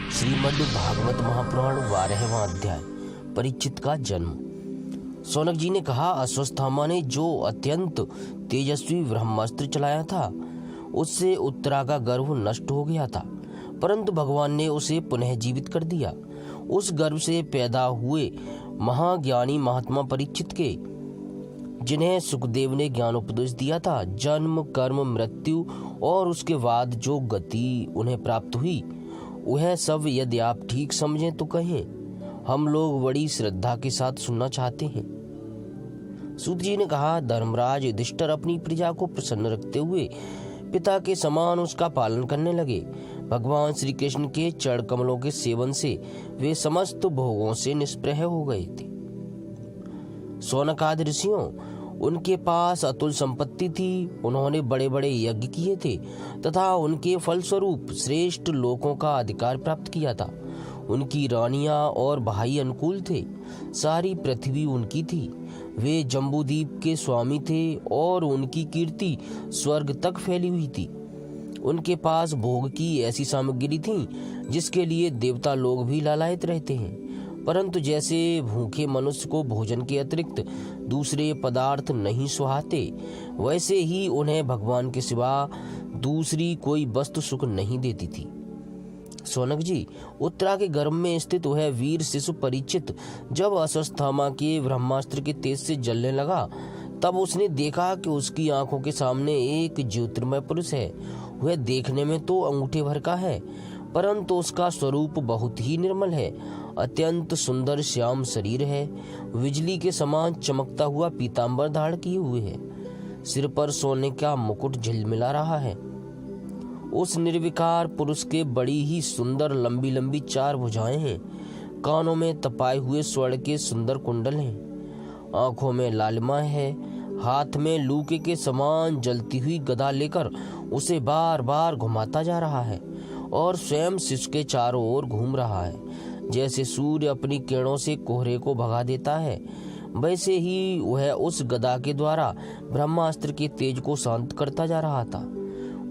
श्रीमद् भागवत महापुराण 12वां अध्याय। परीक्षित का जन्म। शौनक जी ने कहा, अश्वत्थामा ने जो अत्यंत तेजस्वी ब्रह्मास्त्र चलाया था उससे उत्तरा का गर्भ नष्ट हो गया था, परंतु भगवान ने उसे पुनः जीवित कर दिया। उस गर्भ से पैदा हुए महाज्ञानी महात्मा परीक्षित के, जिन्हें सुखदेव ने ज्ञानोपदेश दिया था, जन्म कर्म मृत्यु और उसके बाद जो गति उन्हें प्राप्त हुई वह सब यदि आप ठीक समझें तो कहें। हम लोग बड़ी श्रद्धा के साथ सुनना चाहते हैं। सूत जी ने कहा, धर्मराज युधिष्ठिर अपनी प्रजा को प्रसन्न रखते हुए पिता के समान उसका पालन करने लगे। भगवान श्री कृष्ण के चरण कमलों के सेवन से वे समस्त भोगों से निष्प्रह हो गए थे। शौनक आदि ऋषियों, उनके पास अतुल संपत्ति थी। उन्होंने बड़े बड़े यज्ञ किए थे तथा उनके फलस्वरूप श्रेष्ठ लोकों का अधिकार प्राप्त किया था। उनकी रानियां और भाई अनुकूल थे। सारी पृथ्वी उनकी थी। वे जम्बूद्वीप के स्वामी थे और उनकी कीर्ति स्वर्ग तक फैली हुई थी। उनके पास भोग की ऐसी सामग्री थी जिसके लिए देवता लोग भी लालायित रहते हैं, परंतु जैसे भूखे मनुष्य को भोजन के अतिरिक्त दूसरे पदार्थ नहीं सुहाते, वैसे ही उन्हें भगवान के सिवा दूसरी कोई वस्तु सुख नहीं देती थी। शौनक जी, उत्तरा के गर्भ में स्थित वह वीर शिशु परीक्षित जब अश्वत्थामा के ब्रह्मास्त्र के तेज से जलने लगा, तब उसने देखा कि उसकी आंखों के सामने एक ज्योतिर्मय पुरुष है। वह देखने में तो अंगूठे भर का है, परंतु उसका स्वरूप बहुत ही निर्मल है। अत्यंत सुंदर श्याम शरीर है। बिजली के समान चमकता हुआ पीतांबर धारण किए हुए है। सिर पर सोने का मुकुट झिलमिला रहा है। उस निर्विकार पुरुष के बड़ी ही सुंदर लंबी लंबी 4 भुजाएं हैं। कानों में तपाए हुए स्वर्ण के सुंदर कुंडल हैं। आंखों में लालिमा है। हाथ में लूके के समान जलती हुई गदा लेकर उसे बार बार घुमाता जा रहा है और स्वयं शिशु के चारों ओर घूम रहा है। जैसे सूर्य अपनी किरणों से कोहरे को भगा देता है, वैसे ही वह उस गदा के द्वारा ब्रह्मास्त्र के तेज को शांत करता जा रहा था।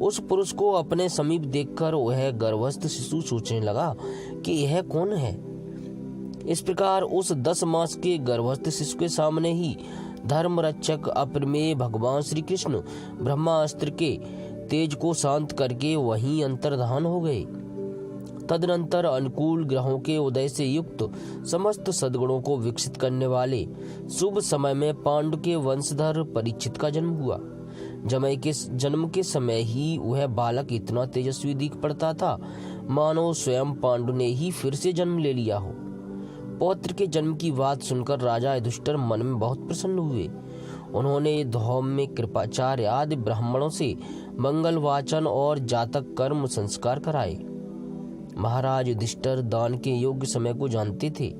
उस पुरुष को अपने समीप देखकर वह गर्भस्थ शिशु सोचने लगा कि यह कौन है। इस प्रकार उस 10 मास के गर्भस्थ शिशु के सामने ही धर्म रक्षक अप्रमेय भगवान श्री कृष्ण ब्रह्मास्त्र के तेज को शांत करके वहीं अंतर्धान हो गए। तदनंतर अनुकूल ग्रहों के उदय से युक्त समस्त सद्गुणों को विकसित करने वाले शुभ समय में पांडु के वंशधर परीक्षित का जन्म हुआ। जमय के जन्म के समय ही वह बालक इतना तेजस्वी दिख पड़ता था मानो स्वयं पांडु ने ही फिर से जन्म ले लिया हो। पौत्र के जन्म की बात सुनकर राजा युधिष्ठिर मन में बहुत प्रसन्न हुए। उन्होंने धौम्य कृपाचार्य आदि ब्राह्मणों से मंगल वाचन और जातक कर्म संस्कार कराए। महाराज युधिष्ठिर दान के योग्य समय को जानते थे।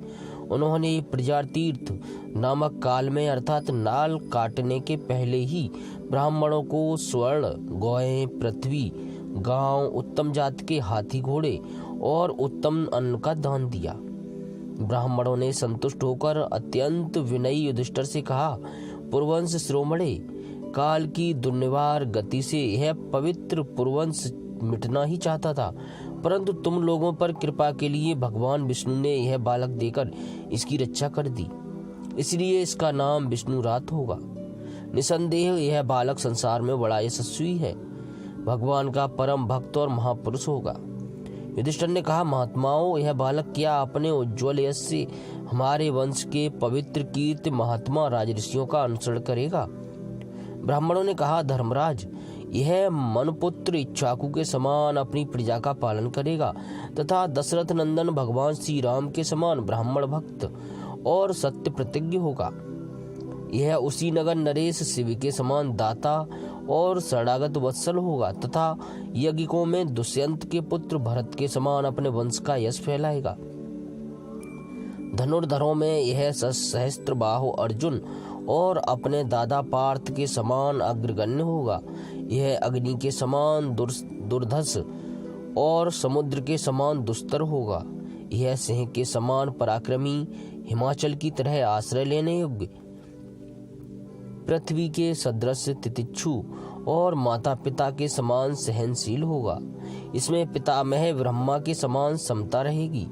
उन्होंने प्रजातीर्थ नामक काल में अर्थात नाल काटने के पहले ही ब्राह्मणों को स्वर्ण, गौएं, पृथ्वी, गांव, उत्तम जात के हाथी घोड़े और उत्तम अन्न का दान दिया। ब्राह्मणों ने संतुष्ट होकर अत्यंत विनयी युधिष्ठिर से कहा, पुरवंश शिरोमणे, काल की दुर्निवार गति से यह पवित्र पुरवंश मिटना ही चाहता था, परंतु तुम लोगों पर कृपा के लिए भगवान विष्णु ने यह बालक देकर इसकी रक्षा कर दी, इसलिए इसका नाम विष्णुरात होगा। निसंदेह यह बालक संसार में बड़ा यशस्वी है, भगवान का परम भक्त और महापुरुष होगा। युधिष्ठिर ने कहा, महात्माओं, यह बालक क्या अपने उज्ज्वल यश से हमारे वंश के पवित्र कीर्ति महात्मा राजऋषियों का अनुसरण करेगा? ब्राह्मणों ने कहा, धर्मराज, यह मनपुत्र इक्ष्वाकु के समान अपनी प्रजा का पालन करेगा तथा दशरथ नंदन भगवान श्री राम के समान ब्राह्मण भक्त और सत्य प्रतिज्ञ होगा। यह उसी नगर नरेश शिव के समान दाता और शरणागत वत्सल होगा तथा यज्ञिकों में दुष्यंत के पुत्र भरत के समान अपने वंश का यश फैलाएगा। धनुर्धरों में यह सहस्त्रबाहु अर्जुन और अपने दादा पार्थ के समान अग्रगण्य होगा। यह अग्नि के समान दुर्धस और समुद्र के समान दुस्तर होगा। यह सिंह के समान पराक्रमी, हिमाचल की तरह आश्रय लेने योग्य, पृथ्वी के सदृश तितिक्षु और माता पिता के समान सहनशील होगा। इसमें पितामह ब्रह्मा के समान समता रहेगी।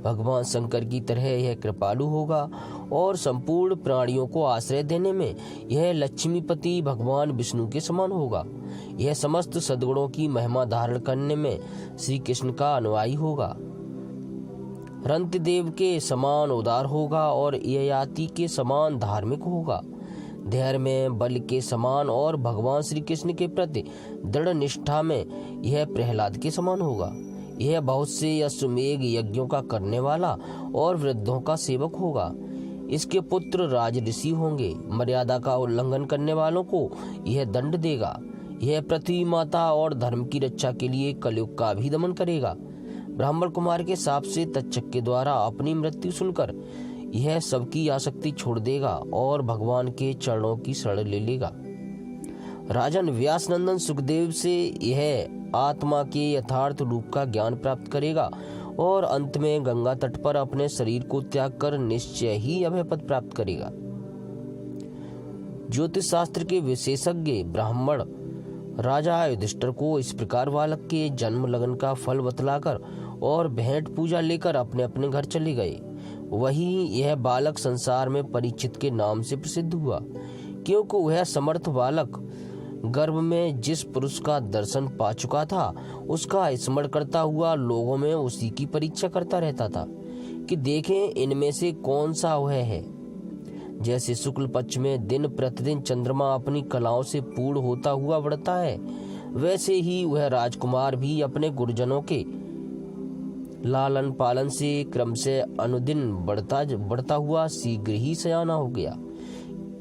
भगवान शंकर की तरह यह कृपालु होगा और संपूर्ण प्राणियों को आश्रय देने में यह लक्ष्मीपति भगवान विष्णु के समान होगा। यह समस्त सद्गुणों की महिमा धारण करने में श्री कृष्ण का अनुयायी होगा। रंतिदेव के समान उदार होगा और ययाति के समान धार्मिक होगा। धैर्य में बल के समान और भगवान श्री कृष्ण के प्रति दृढ़ निष्ठा में यह प्रहलाद के समान होगा। यह बहुत से अश्वमेघ यज्ञों का करने वाला और वृद्धों का सेवक होगा। इसके पुत्र राज ऋषि होंगे। मर्यादा का उल्लंघन करने वालों को यह दंड देगा। यह पृथ्वी माता और धर्म की रक्षा के लिए कलयुग का भी दमन करेगा। ब्राह्मण कुमार के शाप से तक्षक के द्वारा अपनी मृत्यु सुनकर यह सबकी आसक्ति छोड़ देगा और भगवान के चरणों की शरण ले लेगा। राजन, व्यास नंदन सुखदेव से यह आत्मा के यथार्थ रूप का ज्ञान प्राप्त करेगा और अंत में गंगा तट पर अपने शरीर को त्याग कर निश्चय ही अभय पद प्राप्त करेगा। ज्योतिष शास्त्र के विशेषज्ञ ब्राह्मण राजा युधिष्ठिर को इस प्रकार बालक के जन्म लगन का फल बतलाकर और भेंट पूजा लेकर अपने अपने घर चले गए। वहीं यह बालक संसार में परीक्षित के नाम से प्रसिद्ध हुआ, क्योंकि वह समर्थ बालक गर्भ में जिस पुरुष का दर्शन पा चुका था उसका स्मरण करता हुआ लोगों में उसी की परीक्षा करता रहता था कि देखें इनमें से कौन सा वह है। जैसे शुक्ल पक्ष में दिन प्रतिदिन चंद्रमा अपनी कलाओं से पूर्ण होता हुआ बढ़ता है, वैसे ही वह राजकुमार भी अपने गुरुजनों के लालन पालन से क्रम से अनुदिन बढ़ता हुआ शीघ्र ही सयाना हो गया।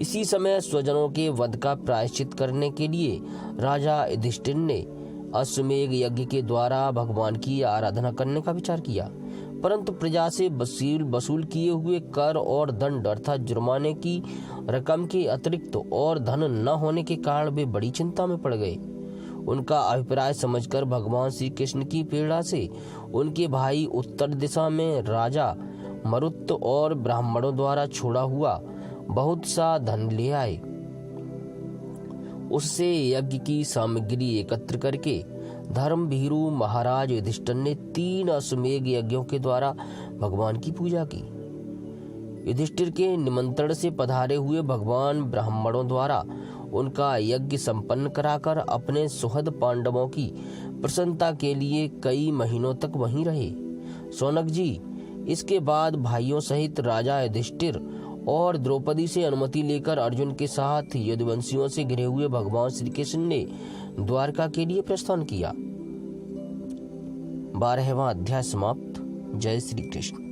इसी समय स्वजनों के वध का प्रायश्चित करने के लिए राजा युधिष्ठिर ने अश्वमेघ यज्ञ के द्वारा भगवान की आराधना करने का विचार किया, परंतु प्रजा से वसूल किए हुए कर और दंड अर्थात जुर्माने की रकम के अतिरिक्त और धन न होने के कारण वे बड़ी चिंता में पड़ गए। उनका अभिप्राय समझकर भगवान श्री कृष्ण की प्रेरणा से उनके भाई उत्तर दिशा में राजा मरुत और ब्राह्मणों द्वारा छोड़ा हुआ बहुत सा धन ले आए। उससे यज्ञ की सामग्री एकत्र करके धर्म भीरु महाराज युधिष्ठिर ने 3 अश्वमेघ यज्ञों के द्वारा भगवान की पूजा की। युधिष्ठिर के निमंत्रण से पधारे हुए भगवान ब्राह्मणों द्वारा उनका यज्ञ संपन्न कराकर अपने सुहृद पांडवों की प्रसन्नता के लिए कई महीनों तक वहीं रहे। सौनक जी, इसके बाद भाइयों सहित राजा युधिष्ठिर और द्रौपदी से अनुमति लेकर अर्जुन के साथ यदुवंशियों से घिरे हुए भगवान श्री कृष्ण ने द्वारका के लिए प्रस्थान किया। 12वां अध्याय समाप्त। जय श्री कृष्ण।